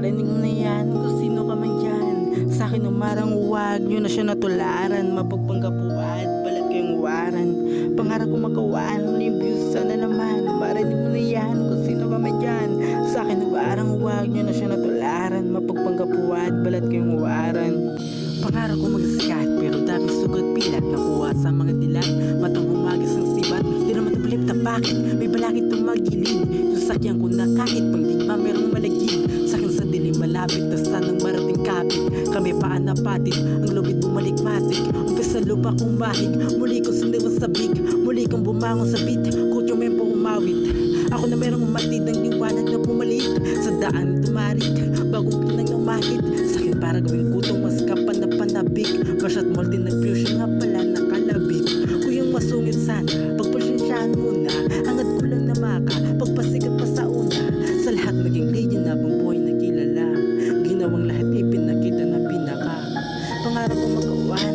Marinig mo na yan kung sino ka man dyan. Sa'kin umarang huwag nyo na siya natularan. Mapagpanggapuan, balat kayong waran. Pangarap ko magawaan, yung views sana naman. Marinig mo na yan kung sino ka man dyan. Sa'kin umarang huwag nyo na siya natularan. Mapagpanggapuan, balat kayong waran. Pangarap ko magsikat pero dami sugat pilat. Nakuha sa mga dilat, matang humagis ng sibat. Di naman nablip na bakit, may balakid tumagilin. Yung sakyan ko na kahit pang di pa merong malagin. Sakin sa dilim malapit na sanang marating kapit. Kami paanapatin, ang lubid bumalik matik. Umpisa lupa kong mahig, muli kong siniwas sa big. Muli kong bumangon sa beat, kutyo mempo umawit. Ako na merong matid ang liwanag na pumalit. Sa daan tumarik, bagong pinang umahit. Sakin para gawing kutong mas kapan na panabik. Masyat multi nag-fusion nga pala nakalabit. Kuyang masungit sana, pagpasyensyahan muna. Angad ko lang na maka, pagpasikat pa sa una. Sa lahat maging legend na bang buhay na kilala. Ginawang lahat ipinakita na pinaka. Pangarap ko magawan,